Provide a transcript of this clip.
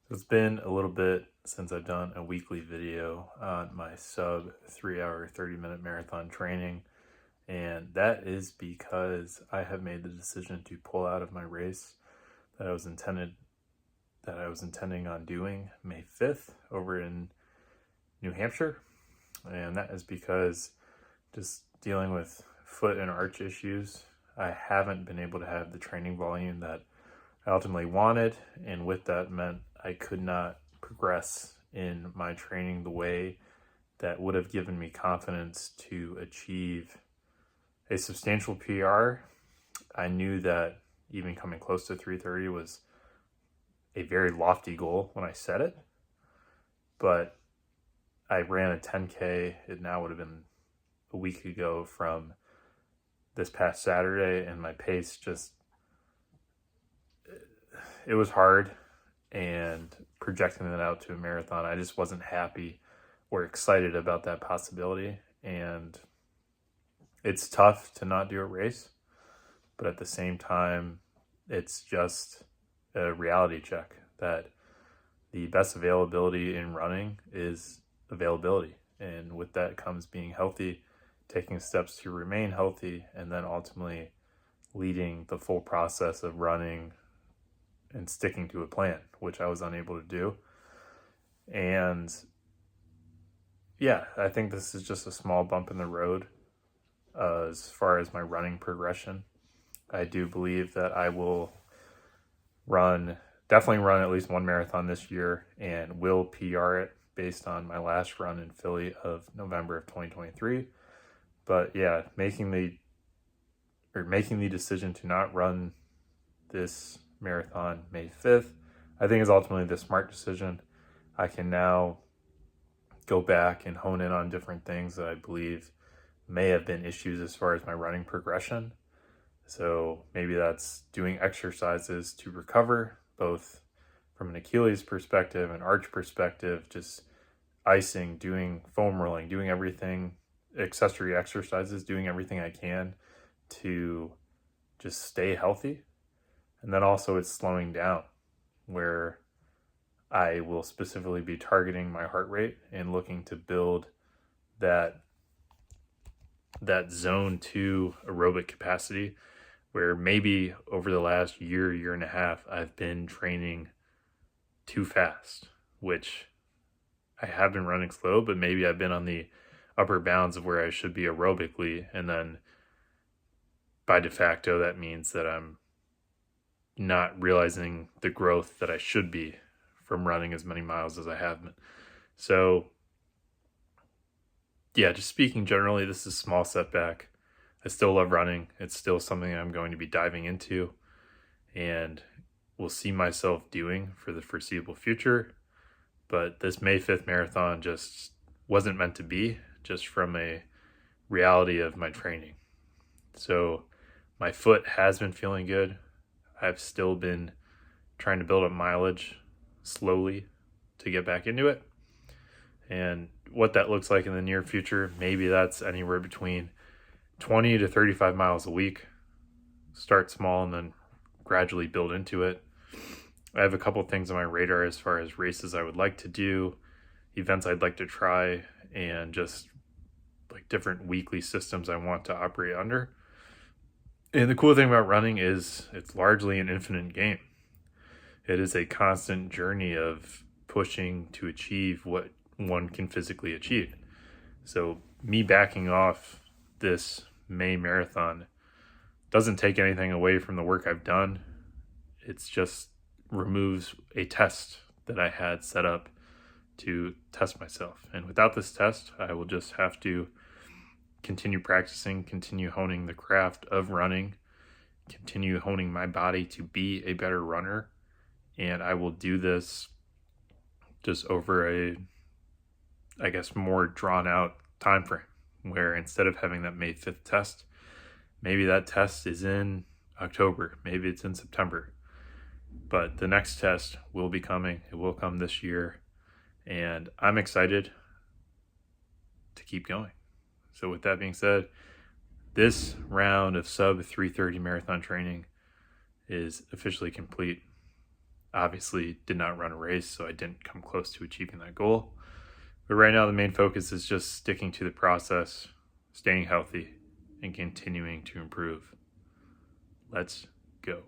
So it's been a little bit since I've done a weekly video on my sub 3 hour, 30-minute marathon training. And that is because I have made the decision to pull out of my race that I was intending on doing May 5th over in New Hampshire. And that is because just dealing with foot and arch issues, I haven't been able to have the training volume that I ultimately wanted, and with that meant I could not progress in my training the way that would have given me confidence to achieve a substantial PR. I knew that even coming close to 3:30 was a very lofty goal when I set it, but I ran a 10K. It now would have been a week ago from this past Saturday, and my pace just, it was hard. And projecting that out to a marathon, I just wasn't happy or excited about that possibility. And it's tough to not do a race, but at the same time, it's just a reality check that the best availability in running is availability. And with that comes being healthy, taking steps to remain healthy, and then ultimately leading the full process of running and sticking to a plan, which I was unable to do. And yeah, I think this is just a small bump in the road as far as my running progression. I do believe that I will definitely run at least one marathon this year, and will PR it based on my last run in Philly of November of 2023. But yeah, making the decision to not run this marathon May 5th, I think is ultimately the smart decision. I can now go back and hone in on different things that I believe may have been issues as far as my running progression. So maybe that's doing exercises to recover, both from an Achilles perspective, an arch perspective, just icing, doing foam rolling, doing everything, accessory exercises, doing everything I can to just stay healthy. And then also it's slowing down, where I will specifically be targeting my heart rate and looking to build that zone 2 aerobic capacity, where maybe over the last year and a half, I've been training too fast, which I have been running slow, but maybe I've been on the upper bounds of where I should be aerobically. And then by de facto, that means that I'm not realizing the growth that I should be from running as many miles as I have been. So yeah, just speaking generally, this is a small setback. I still love running. It's still something I'm going to be diving into and will see myself doing for the foreseeable future. But this May 5th marathon just wasn't meant to be, just from a reality of my training. So my foot has been feeling good. I've still been trying to build up mileage slowly to get back into it. And what that looks like in the near future, maybe that's anywhere between 20 to 35 miles a week. Start small and then gradually build into it. I have a couple things on my radar as far as races I would like to do, events I'd like to try, and just like different weekly systems I want to operate under. And the cool thing about running is it's largely an infinite game. It is a constant journey of pushing to achieve what one can physically achieve. So me backing off this May marathon doesn't take anything away from the work I've done. It's just removes a test that I had set up to test myself. And without this test, I will just have to continue practicing, continue honing the craft of running, continue honing my body to be a better runner. And I will do this just over a, I guess, more drawn out time frame, where instead of having that May 5th test, maybe that test is in October, maybe it's in September. But the next test will be coming. It will come this year. And I'm excited to keep going. So with that being said, this round of sub 3:30 marathon training is officially complete. Obviously did not run a race, so I didn't come close to achieving that goal. But right now the main focus is just sticking to the process, staying healthy, and continuing to improve. Let's go.